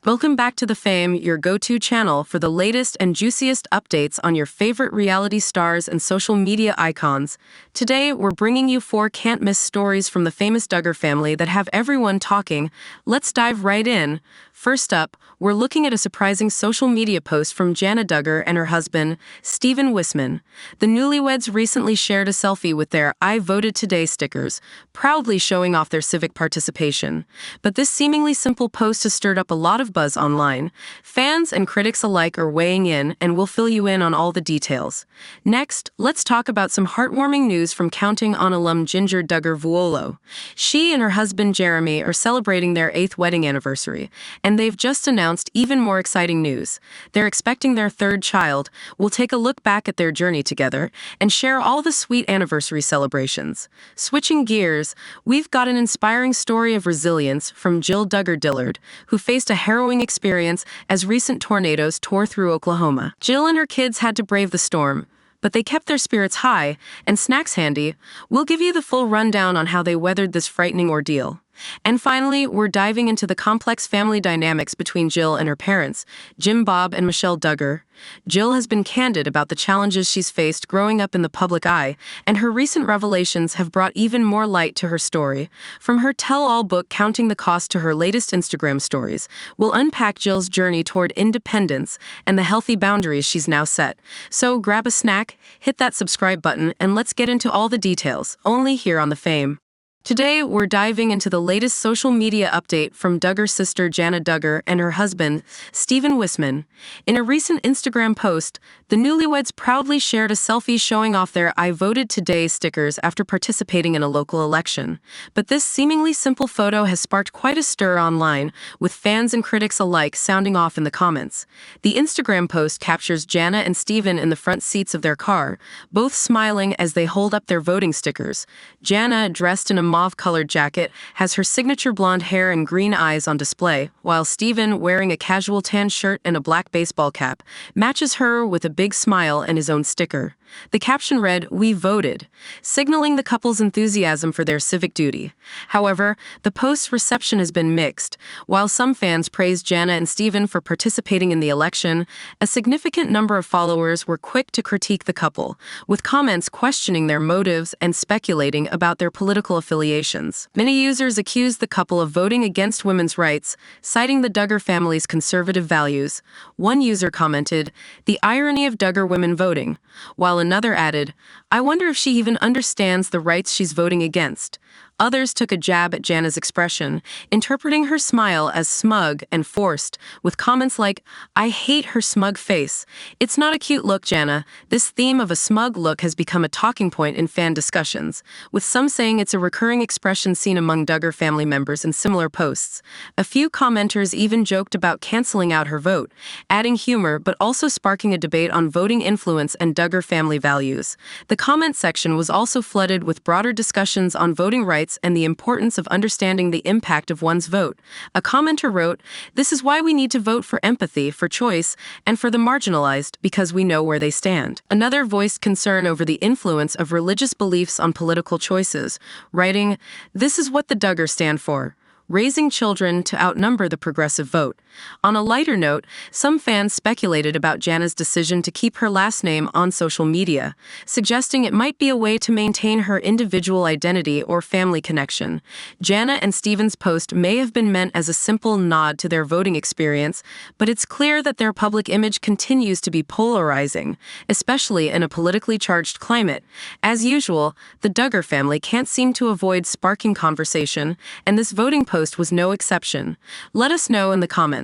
Welcome back to The Fame, your go-to channel for the latest and juiciest updates on your favorite reality stars and social media icons. Today, we're bringing you 4 can't-miss stories from the famous Duggar family that have everyone talking. Let's dive right in. First up, we're looking at a surprising social media post from Jana Duggar and her husband, Stephen Wisman. The newlyweds recently shared a selfie with their "I voted today" stickers, proudly showing off their civic participation. But this seemingly simple post has stirred up a lot of buzz online. Fans and critics alike are weighing in, and we'll fill you in on all the details. Next, let's talk about some heartwarming news from Counting On alum Jinger Duggar Vuolo. She and her husband Jeremy are celebrating their 8th wedding anniversary, and they've just announced even more exciting news. They're expecting their 3rd child. We'll take a look back at their journey together and share all the sweet anniversary celebrations. Switching gears, we've got an inspiring story of resilience from Jill Duggar Dillard, who faced a harrowing experience as recent tornadoes tore through Oklahoma. Jill and her kids had to brave the storm, but they kept their spirits high and snacks handy. We'll give you the full rundown on how they weathered this frightening ordeal. And finally, we're diving into the complex family dynamics between Jill and her parents, Jim Bob and Michelle Duggar. Jill has been candid about the challenges she's faced growing up in the public eye, and her recent revelations have brought even more light to her story. From her tell-all book Counting the Cost to her latest Instagram stories, we'll unpack Jill's journey toward independence and the healthy boundaries she's now set. So grab a snack, hit that subscribe button, and let's get into all the details, only here on The Fame. Today, we're diving into the latest social media update from Duggar's sister Jana Duggar and her husband, Stephen Wisman. In a recent Instagram post, the newlyweds proudly shared a selfie showing off their "I voted today" stickers after participating in a local election. But this seemingly simple photo has sparked quite a stir online, with fans and critics alike sounding off in the comments. The Instagram post captures Jana and Stephen in the front seats of their car, both smiling as they hold up their voting stickers. Jana, dressed in a mauve-colored jacket, has her signature blonde hair and green eyes on display, while Stephen, wearing a casual tan shirt and a black baseball cap, matches her with a big smile and his own sticker. The caption read, "We voted," signaling the couple's enthusiasm for their civic duty. However, the post's reception has been mixed. While some fans praised Jana and Stephen for participating in the election, a significant number of followers were quick to critique the couple, with comments questioning their motives and speculating about their political affiliations. Many users accused the couple of voting against women's rights, citing the Duggar family's conservative values. One user commented, "The irony of Duggar women voting," while another added, "I wonder if she even understands the rights she's voting against." Others took a jab at Jana's expression, interpreting her smile as smug and forced, with comments like, "I hate her smug face. It's not a cute look, Jana." This theme of a smug look has become a talking point in fan discussions, with some saying it's a recurring expression seen among Duggar family members in similar posts. A few commenters even joked about canceling out her vote, adding humor but also sparking a debate on voting influence and Duggar family values. The comment section was also flooded with broader discussions on voting rights and the importance of understanding the impact of one's vote. A commenter wrote, "This is why we need to vote for empathy, for choice, and for the marginalized, because we know where they stand." Another voiced concern over the influence of religious beliefs on political choices, writing, "This is what the Duggars stand for: raising children to outnumber the progressive vote." On a lighter note, some fans speculated about Jana's decision to keep her last name on social media, suggesting it might be a way to maintain her individual identity or family connection. Jana and Stephen's post may have been meant as a simple nod to their voting experience, but it's clear that their public image continues to be polarizing, especially in a politically charged climate. As usual, the Duggar family can't seem to avoid sparking conversation, and this voting post was no exception. Let us know in the comments.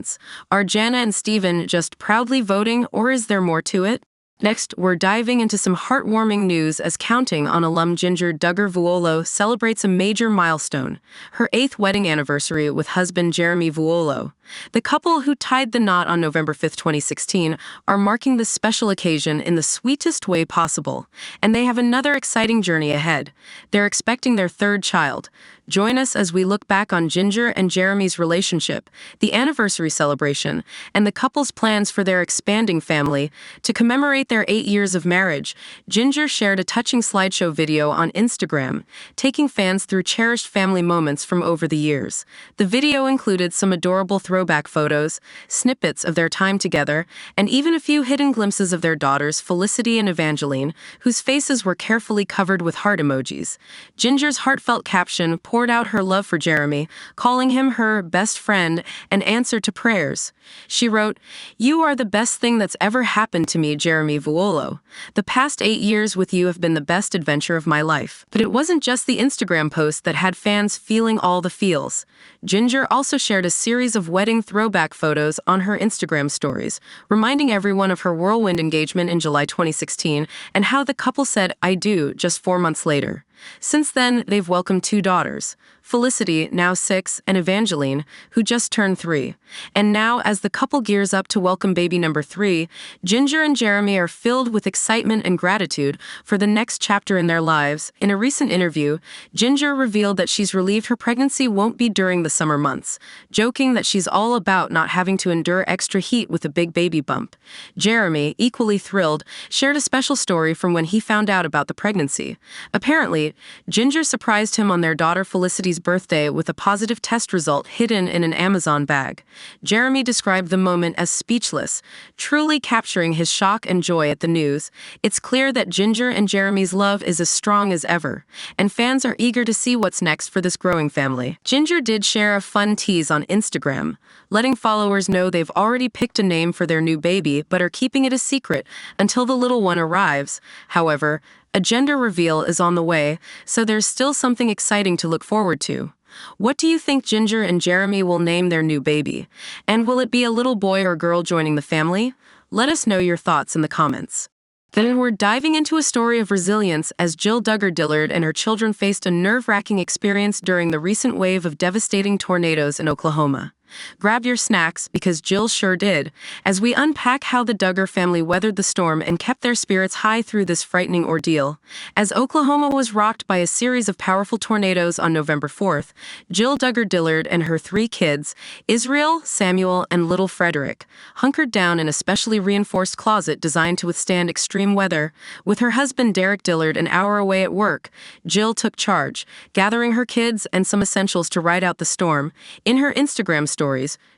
Are Jana and Stephen just proudly voting, or is there more to it? Next, we're diving into some heartwarming news as Counting On alum Jinger Duggar Vuolo celebrates a major milestone, her 8th wedding anniversary with husband Jeremy Vuolo. The couple, who tied the knot on November 5, 2016, are marking this special occasion in the sweetest way possible, and they have another exciting journey ahead. They're expecting their 3rd child. Join us as we look back on Jinger and Jeremy's relationship, the anniversary celebration, and the couple's plans for their expanding family. To commemorate their 8 years of marriage, Jinger shared a touching slideshow video on Instagram, taking fans through cherished family moments from over the years. The video included some adorable threads throwback photos, snippets of their time together, and even a few hidden glimpses of their daughters, Felicity and Evangeline, whose faces were carefully covered with heart emojis. Ginger's heartfelt caption poured out her love for Jeremy, calling him her best friend and answer to prayers. She wrote, "You are the best thing that's ever happened to me, Jinger Vuolo. The past 8 years with you have been the best adventure of my life." But it wasn't just the Instagram post that had fans feeling all the feels. Jinger also shared a series of wedding throwback photos on her Instagram stories, reminding everyone of her whirlwind engagement in July 2016 and how the couple said "I do" just 4 months later. Since then, they've welcomed 2 daughters, Felicity, now 6, and Evangeline, who just turned 3. And now, as the couple gears up to welcome baby number 3, Jinger and Jeremy are filled with excitement and gratitude for the next chapter in their lives. In a recent interview, Jinger revealed that she's relieved her pregnancy won't be during the summer months, joking that she's all about not having to endure extra heat with a big baby bump. Jeremy, equally thrilled, shared a special story from when he found out about the pregnancy. Apparently, Jinger surprised him on their daughter Felicity's birthday with a positive test result hidden in an Amazon bag. Jeremy described the moment as speechless, truly capturing his shock and joy at the news. It's clear that Jinger and Jeremy's love is as strong as ever, and fans are eager to see what's next for this growing family. Jinger did share a fun tease on Instagram, letting followers know they've already picked a name for their new baby but are keeping it a secret until the little one arrives. However, a gender reveal is on the way, so there's still something exciting to look forward to. What do you think Jinger and Jeremy will name their new baby? And will it be a little boy or girl joining the family? Let us know your thoughts in the comments. Then we're diving into a story of resilience as Jill Duggar Dillard and her children faced a nerve-wracking experience during the recent wave of devastating tornadoes in Oklahoma. Grab your snacks, because Jill sure did, as we unpack how the Duggar family weathered the storm and kept their spirits high through this frightening ordeal. As Oklahoma was rocked by a series of powerful tornadoes on November 4th, Jill Duggar Dillard and her 3 kids, Israel, Samuel, and little Frederick, hunkered down in a specially reinforced closet designed to withstand extreme weather. With her husband Derek Dillard an hour away at work, Jill took charge, gathering her kids and some essentials to ride out the storm. In her Instagram stories,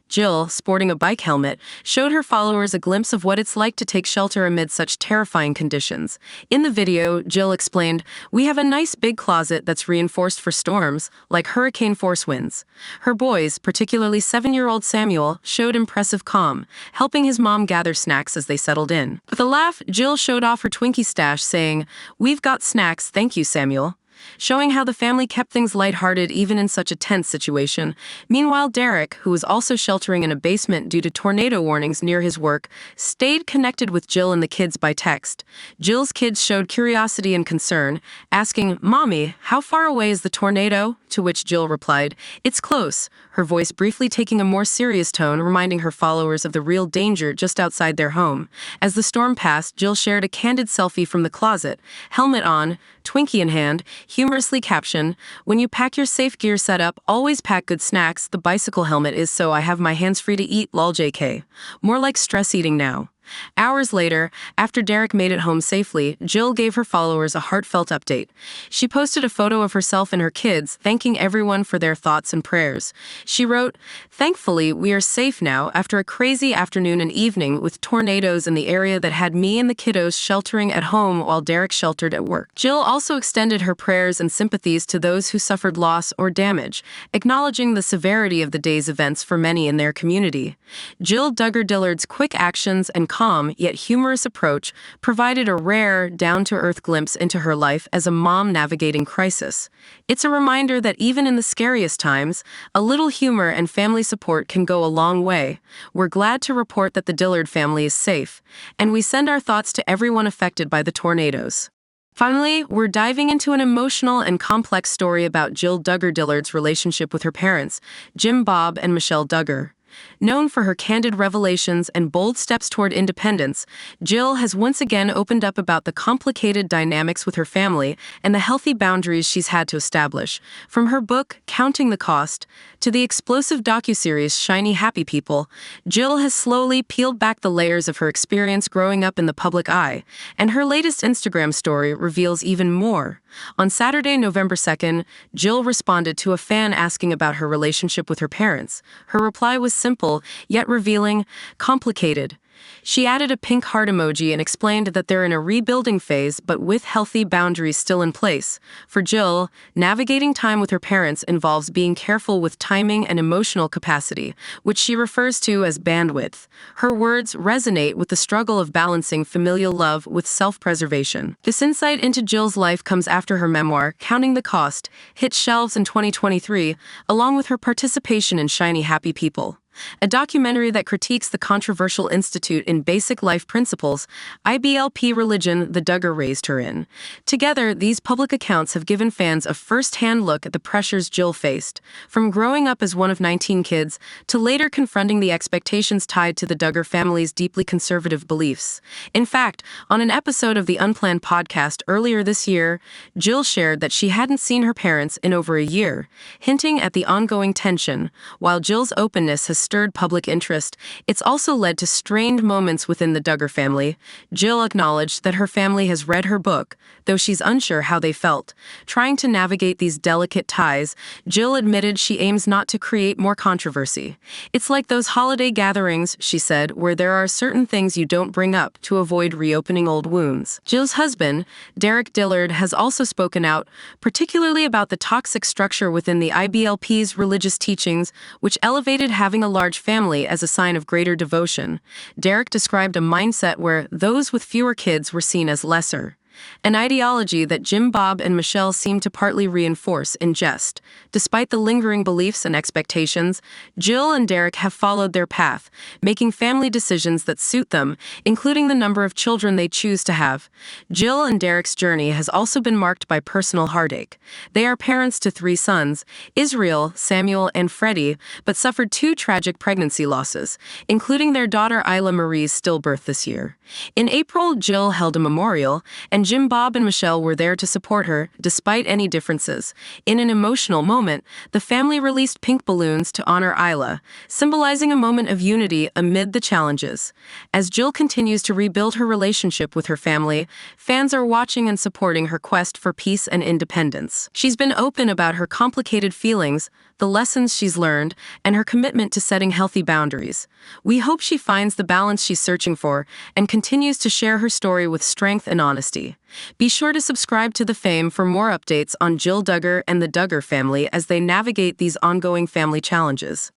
Jill, sporting a bike helmet, showed her followers a glimpse of what it's like to take shelter amid such terrifying conditions. In the video, Jill explained, "We have a nice big closet that's reinforced for storms, like hurricane-force winds." Her boys, particularly 7-year-old Samuel, showed impressive calm, helping his mom gather snacks as they settled in. With a laugh, Jill showed off her Twinkie stash, saying, "We've got snacks, thank you, Samuel," showing how the family kept things lighthearted even in such a tense situation. Meanwhile, Derek, who was also sheltering in a basement due to tornado warnings near his work, stayed connected with Jill and the kids by text. Jill's kids showed curiosity and concern, asking, "Mommy, how far away is the tornado?" To which Jill replied, "It's close," her voice briefly taking a more serious tone, reminding her followers of the real danger just outside their home. As the storm passed, Jill shared a candid selfie from the closet, helmet on, Twinkie in hand, humorously captioned, "When you pack your safe gear setup, always pack good snacks. The bicycle helmet is so I have my hands free to eat, lol JK. More like stress eating now." Hours later, after Derek made it home safely, Jill gave her followers a heartfelt update. She posted a photo of herself and her kids, thanking everyone for their thoughts and prayers. She wrote, "Thankfully, we are safe now after a crazy afternoon and evening with tornadoes in the area that had me and the kiddos sheltering at home while Derek sheltered at work." Jill also extended her prayers and sympathies to those who suffered loss or damage, acknowledging the severity of the day's events for many in their community. Jill Duggar Dillard's quick actions and calm yet humorous approach provided a rare, down-to-earth glimpse into her life as a mom navigating crisis. It's a reminder that even in the scariest times, a little humor and family support can go a long way. We're glad to report that the Dillard family is safe, and we send our thoughts to everyone affected by the tornadoes. Finally, we're diving into an emotional and complex story about Jill Duggar Dillard's relationship with her parents, Jim Bob and Michelle Duggar. Known for her candid revelations and bold steps toward independence, Jill has once again opened up about the complicated dynamics with her family and the healthy boundaries she's had to establish. From her book, Counting the Cost, to the explosive docuseries Shiny Happy People, Jill has slowly peeled back the layers of her experience growing up in the public eye, and her latest Instagram story reveals even more. On Saturday, November 2nd, Jill responded to a fan asking about her relationship with her parents. Her reply was simple simple, yet revealing, complicated. She added a pink heart emoji and explained that they're in a rebuilding phase but with healthy boundaries still in place. For Jill, navigating time with her parents involves being careful with timing and emotional capacity, which she refers to as bandwidth. Her words resonate with the struggle of balancing familial love with self-preservation. This insight into Jill's life comes after her memoir, Counting the Cost, hit shelves in 2023, along with her participation in Shiny Happy People, a documentary that critiques the controversial institute in Basic Life Principles, IBLP religion the Duggar raised her in. Together, these public accounts have given fans a first-hand look at the pressures Jill faced, from growing up as one of 19 kids to later confronting the expectations tied to the Duggar family's deeply conservative beliefs. In fact, on an episode of the Unplanned podcast earlier this year, Jill shared that she hadn't seen her parents in over a year, hinting at the ongoing tension. While Jill's openness has stirred public interest, it's also led to strained moments within the Duggar family. Jill acknowledged that her family has read her book, though she's unsure how they felt. Trying to navigate these delicate ties, Jill admitted she aims not to create more controversy. "It's like those holiday gatherings," she said, "where there are certain things you don't bring up to avoid reopening old wounds." Jill's husband, Jinger Dillard, has also spoken out, particularly about the toxic structure within the IBLP's religious teachings, which elevated having a large family as a sign of greater devotion. Jinger described a mindset where those with fewer kids were seen as lesser, an ideology that Jim, Bob, and Michelle seem to partly reinforce in jest. Despite the lingering beliefs and expectations, Jill and Jinger have followed their path, making family decisions that suit them, including the number of children they choose to have. Jill and Jinger's journey has also been marked by personal heartache. They are parents to 3 sons, Israel, Samuel, and Freddie, but suffered 2 tragic pregnancy losses, including their daughter Isla Marie's stillbirth this year. In April, Jill held a memorial, and Jim, Bob, and Michelle were there to support her, despite any differences. In an emotional moment, the family released pink balloons to honor Isla, symbolizing a moment of unity amid the challenges. As Jill continues to rebuild her relationship with her family, fans are watching and supporting her quest for peace and independence. She's been open about her complicated feelings, the lessons she's learned, and her commitment to setting healthy boundaries. We hope she finds the balance she's searching for and continues to share her story with strength and honesty. Be sure to subscribe to The Fame for more updates on Jill Duggar and the Duggar family as they navigate these ongoing family challenges.